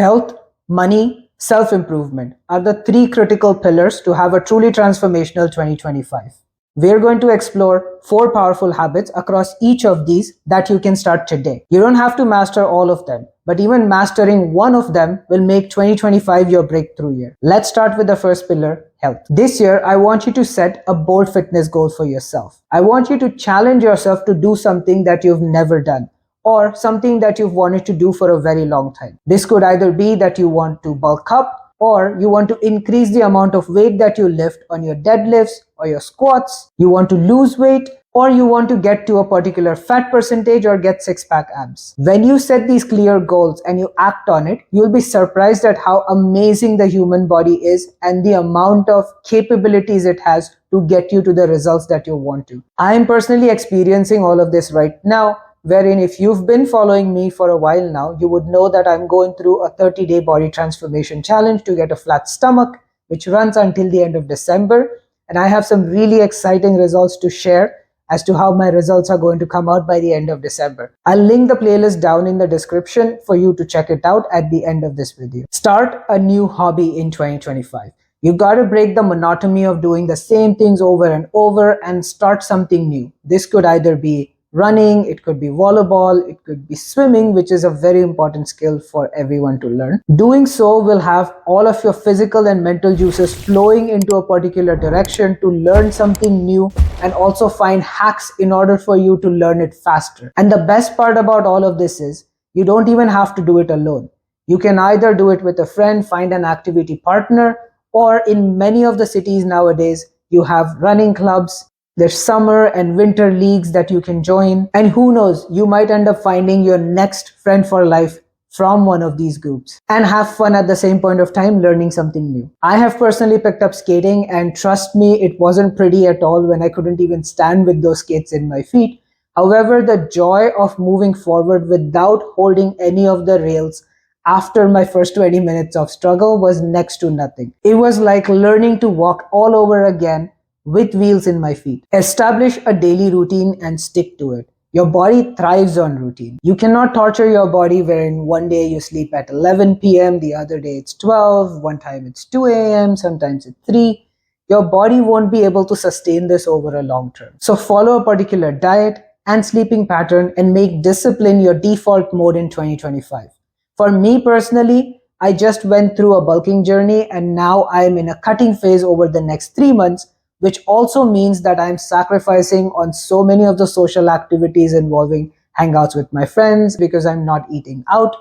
Health, money, self-improvement are the three critical pillars to have a truly transformational 2025. We're going to explore 4 powerful habits across each of these that you can start today. You don't have to master all of them, but even mastering one of them will make 2025 your breakthrough year. Let's start with the first pillar, health. This year, I want you to set a bold fitness goal for yourself. I want you to challenge yourself to do something that you've never done, or something that you've wanted to do for a very long time. This could either be that you want to bulk up, or you want to increase the amount of weight that you lift on your deadlifts or your squats, you want to lose weight, or you want to get to a particular fat percentage or get six-pack abs. When you set these clear goals and you act on it, you'll be surprised at how amazing the human body is and the amount of capabilities it has to get you to the results that you want to. I am personally experiencing all of this right now, wherein if you've been following me for a while now, you would know that I'm going through a 30-day body transformation challenge to get a flat stomach, which runs until the end of December. And I have some really exciting results to share as to how my results are going to come out by the end of December. I'll link the playlist down in the description for you to check it out at the end of this video. Start a new hobby in 2025. You've got to break the monotony of doing the same things over and over and start something new. This could either be running, it could be volleyball, it could be swimming, which is a very important skill for everyone to learn. Doing so will have all of your physical and mental juices flowing into a particular direction to learn something new and also find hacks in order for you to learn it faster. And the best part about all of this is you don't even have to do it alone. You can either do it with a friend, find an activity partner, or in many of the cities nowadays, you have running clubs. There's summer and winter leagues that you can join. And who knows, you might end up finding your next friend for life from one of these groups and have fun at the same point of time learning something new. I have personally picked up skating, and trust me, it wasn't pretty at all when I couldn't even stand with those skates in my feet. However, the joy of moving forward without holding any of the rails after my first 20 minutes of struggle was next to nothing. It was like learning to walk all over again with wheels in my feet. Establish a daily routine and stick to it. Your body thrives on routine. You cannot torture your body wherein one day you sleep at 11 p.m., the other day it's 12, one time it's 2 a.m., sometimes it's 3. Your body won't be able to sustain this over a long term. So follow a particular diet and sleeping pattern and make discipline your default mode in 2025. For me personally, I just went through a bulking journey and now I am in a cutting phase over the next 3 months, which also means that I'm sacrificing on so many of the social activities involving hangouts with my friends because I'm not eating out,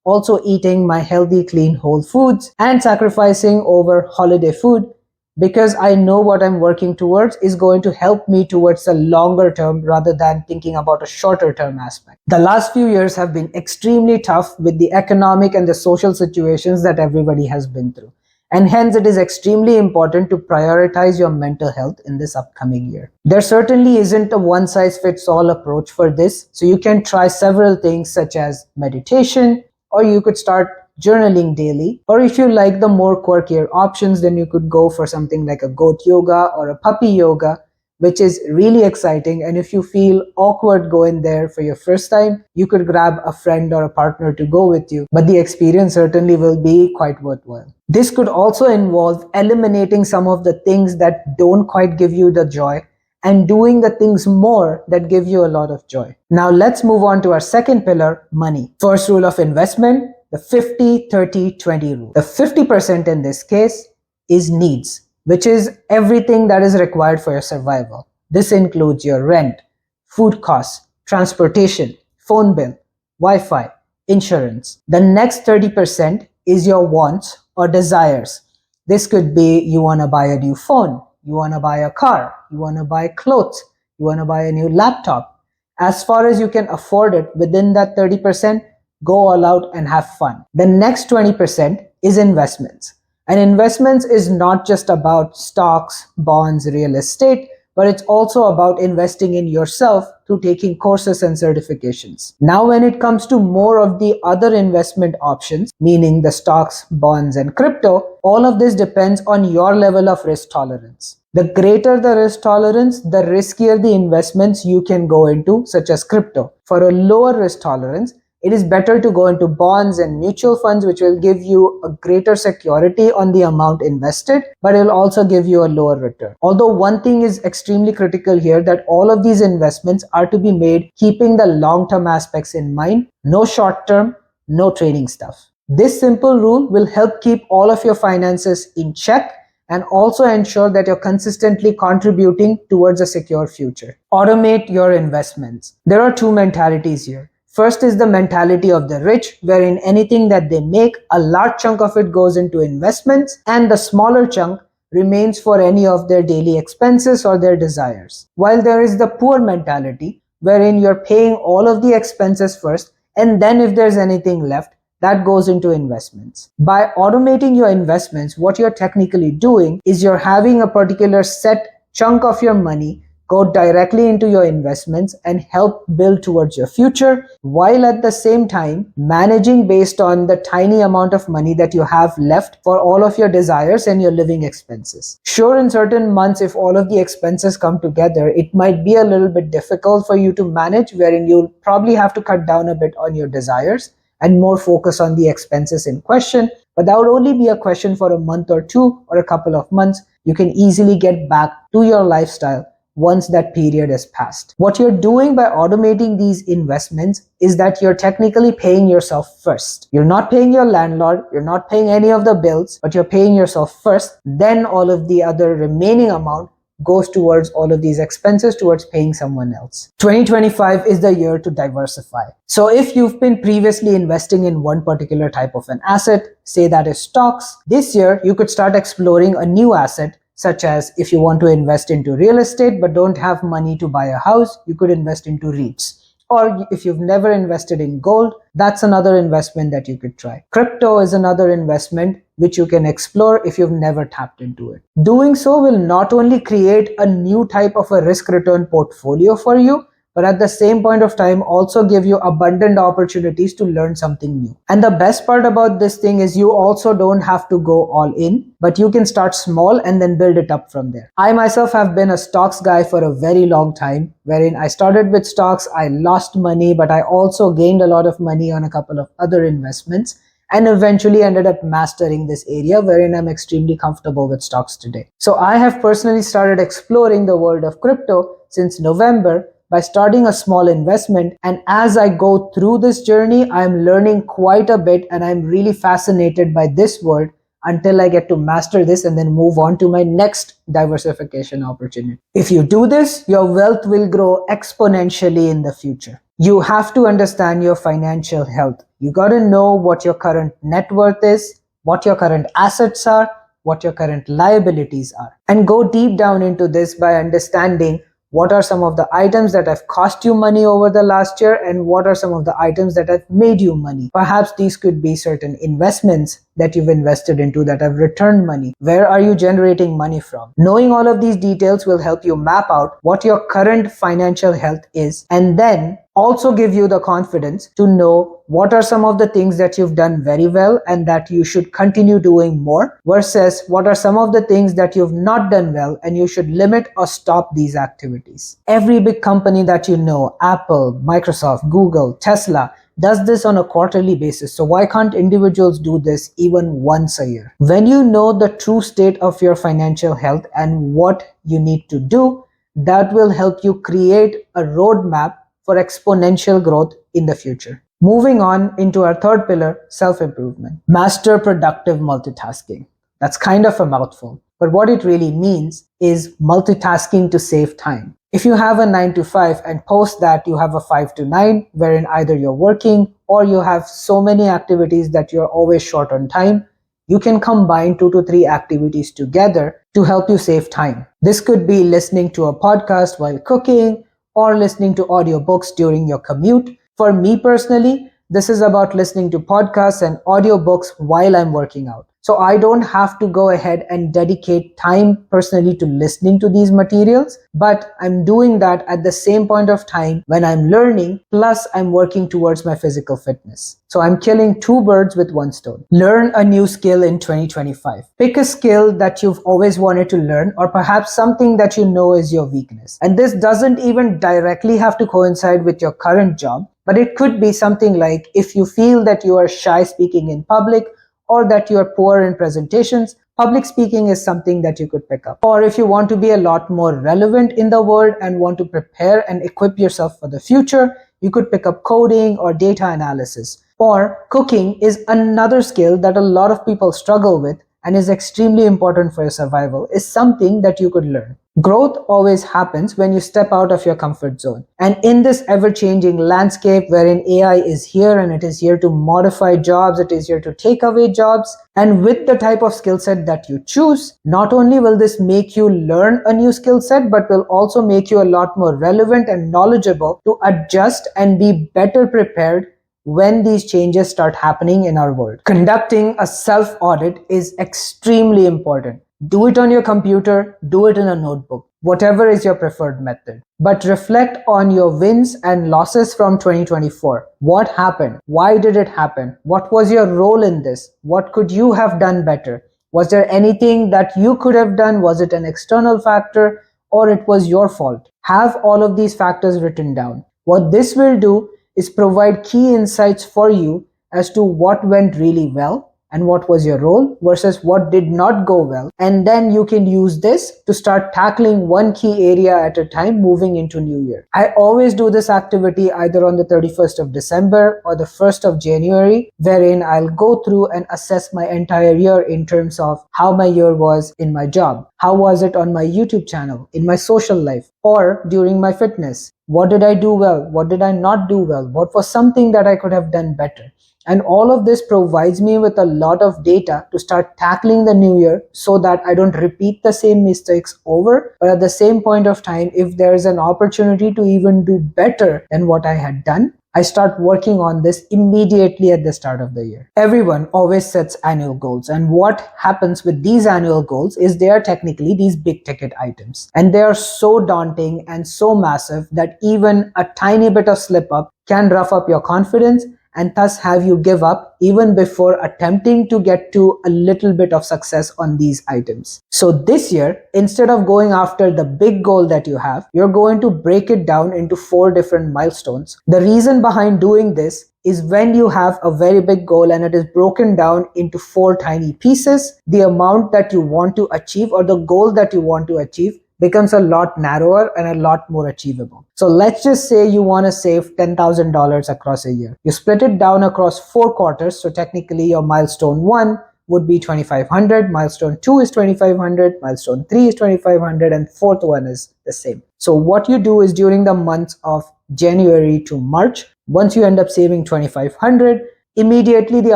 also eating my healthy, clean, whole foods, and sacrificing over holiday food because I know what I'm working towards is going to help me towards a longer term rather than thinking about a shorter term aspect. The last few years have been extremely tough with the economic and the social situations that everybody has been through. And hence it is extremely important to prioritize your mental health in this upcoming year. There certainly isn't a one-size-fits-all approach for this. So you can try several things such as meditation, or you could start journaling daily. Or if you like the more quirkier options, then you could go for something like a goat yoga or a puppy yoga, which is really exciting. And if you feel awkward going there for your first time, you could grab a friend or a partner to go with you. But the experience certainly will be quite worthwhile. This could also involve eliminating some of the things that don't quite give you the joy and doing the things more that give you a lot of joy. Now let's move on to our second pillar, money. First rule of investment, the 50-30-20 rule. The 50% in this case is needs, which is everything that is required for your survival. This includes your rent, food costs, transportation, phone bill, Wi-Fi, insurance. The next 30% is your wants or desires. This could be you want to buy a new phone, you want to buy a car, you want to buy clothes, you want to buy a new laptop. As far as you can afford it within that 30%, go all out and have fun. The next 20% is investments. And investments is not just about stocks, bonds, real estate, but it's also about investing in yourself through taking courses and certifications. Now, when it comes to more of the other investment options, meaning the stocks, bonds, and crypto, all of this depends on your level of risk tolerance. The greater the risk tolerance, the riskier the investments you can go into, such as crypto. For a lower risk tolerance, it is better to go into bonds and mutual funds, which will give you a greater security on the amount invested, but it will also give you a lower return. Although one thing is extremely critical here, that all of these investments are to be made keeping the long-term aspects in mind, no short-term, no trading stuff. This simple rule will help keep all of your finances in check and also ensure that you're consistently contributing towards a secure future. Automate your investments. There are two mentalities here. First is the mentality of the rich, wherein anything that they make, a large chunk of it goes into investments and the smaller chunk remains for any of their daily expenses or their desires. While there is the poor mentality, wherein you're paying all of the expenses first, and then if there's anything left, that goes into investments. By automating your investments, what you're technically doing is you're having a particular set chunk of your money go directly into your investments and help build towards your future, while at the same time managing based on the tiny amount of money that you have left for all of your desires and your living expenses. Sure, in certain months, if all of the expenses come together, it might be a little bit difficult for you to manage, wherein you'll probably have to cut down a bit on your desires and more focus on the expenses in question. But that would only be a question for a month or two or a couple of months. You can easily get back to your lifestyle once that period is passed. What you're doing by automating these investments is that you're technically paying yourself first. You're not paying your landlord, you're not paying any of the bills, but you're paying yourself first. Then all of the other remaining amount goes towards all of these expenses, towards paying someone else. 2025 is the year to diversify. So if you've been previously investing in one particular type of an asset, say that is stocks, this year you could start exploring a new asset, such as if you want to invest into real estate but don't have money to buy a house, you could invest into REITs. Or if you've never invested in gold, that's another investment that you could try. Crypto is another investment which you can explore if you've never tapped into it. Doing so will not only create a new type of a risk return portfolio for you, but at the same point of time also give you abundant opportunities to learn something new. And the best part about this thing is you also don't have to go all in, but you can start small and then build it up from there. I myself have been a stocks guy for a very long time, wherein I started with stocks, I lost money, but I also gained a lot of money on a couple of other investments, and eventually ended up mastering this area, wherein I'm extremely comfortable with stocks today. So I have personally started exploring the world of crypto since November, by starting a small investment. And as I go through this journey, I'm learning quite a bit and I'm really fascinated by this world until I get to master this and then move on to my next diversification opportunity. If you do this, your wealth will grow exponentially in the future. You have to understand your financial health. You got to know what your current net worth is, what your current assets are, what your current liabilities are, and go deep down into this by understanding what are some of the items that have cost you money over the last year and what are some of the items that have made you money. Perhaps these could be certain investments that you've invested into that have returned money. Where are you generating money from? Knowing all of these details will help you map out what your current financial health is, and then also give you the confidence to know what are some of the things that you've done very well and that you should continue doing more, versus what are some of the things that you've not done well and you should limit or stop these activities. Every big company that you know, Apple, Microsoft, Google, Tesla, does this on a quarterly basis. So why can't individuals do this even once a year? When you know the true state of your financial health and what you need to do, that will help you create a roadmap for exponential growth in the future. Moving on into our third pillar, self-improvement. Master productive multitasking. That's kind of a mouthful, but what it really means is multitasking to save time. If you have a 9 to 5 and post that you have a 5 to 9, wherein either you're working or you have so many activities that you're always short on time, you can combine 2 to 3 activities together to help you save time. This could be listening to a podcast while cooking, or listening to audiobooks during your commute. For me personally, this is about listening to podcasts and audiobooks while I'm working out. So I don't have to go ahead and dedicate time personally to listening to these materials, but I'm doing that at the same point of time when I'm learning, plus I'm working towards my physical fitness. So I'm killing two birds with one stone. Learn a new skill in 2025. Pick a skill that you've always wanted to learn, or perhaps something that you know is your weakness. And this doesn't even directly have to coincide with your current job, but it could be something like if you feel that you are shy speaking in public, or that you are poor in presentations, public speaking is something that you could pick up. Or if you want to be a lot more relevant in the world and want to prepare and equip yourself for the future, you could pick up coding or data analysis. Or cooking is another skill that a lot of people struggle with and is extremely important for your survival, is something that you could learn. Growth always happens when you step out of your comfort zone. And in this ever-changing landscape wherein AI is here and it is here to modify jobs, it is here to take away jobs, and with the type of skill set that you choose, not only will this make you learn a new skill set, but will also make you a lot more relevant and knowledgeable to adjust and be better prepared when these changes start happening in our world. Conducting a self-audit is extremely important. Do it on your computer, do it in a notebook, whatever is your preferred method. But reflect on your wins and losses from 2024. What happened? Why did it happen? What was your role in this? What could you have done better? Was there anything that you could have done? Was it an external factor or it was your fault? Have all of these factors written down. What this will do is provide key insights for you as to what went really well and what was your role versus what did not go well. And then you can use this to start tackling one key area at a time moving into New Year. I always do this activity either on the 31st of December or the 1st of January, wherein I'll go through and assess my entire year in terms of how my year was in my job. How was it on my YouTube channel, in my social life, or during my fitness? What did I do well? What did I not do well? What was something that I could have done better? And all of this provides me with a lot of data to start tackling the new year so that I don't repeat the same mistakes over. But at the same point of time, if there is an opportunity to even do better than what I had done, I start working on this immediately at the start of the year. Everyone always sets annual goals. And what happens with these annual goals is they are technically these big ticket items. And they are so daunting and so massive that even a tiny bit of slip up can rough up your confidence and thus have you give up even before attempting to get to a little bit of success on these items. So this year, instead of going after the big goal that you have, you're going to break it down into 4 different milestones. The reason behind doing this is when you have a very big goal and it is broken down into 4 tiny pieces, the amount that you want to achieve or the goal that you want to achieve becomes a lot narrower and a lot more achievable. So let's just say you want to save $10,000 across a year. You split it down across 4 quarters. So technically your milestone 1 would be 2,500, milestone 2 is 2,500, milestone 3 is 2,500, and 4th one is the same. So what you do is during the months of January to March, once you end up saving 2,500, immediately the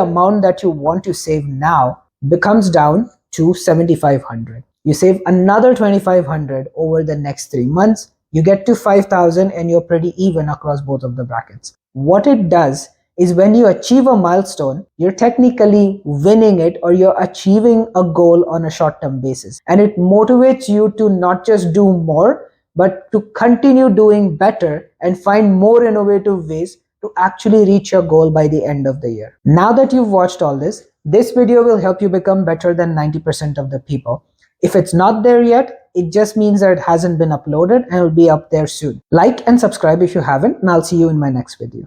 amount that you want to save now becomes down to 7,500. You save another 2,500 over the next 3 months. You get to 5,000 and you're pretty even across both of the brackets. What it does is when you achieve a milestone, you're technically winning it or you're achieving a goal on a short-term basis. And it motivates you to not just do more, but to continue doing better and find more innovative ways to actually reach your goal by the end of the year. Now that you've watched all this video will help you become better than 90% of the people. If it's not there yet, it just means that it hasn't been uploaded and it will be up there soon. Like and subscribe if you haven't, and I'll see you in my next video.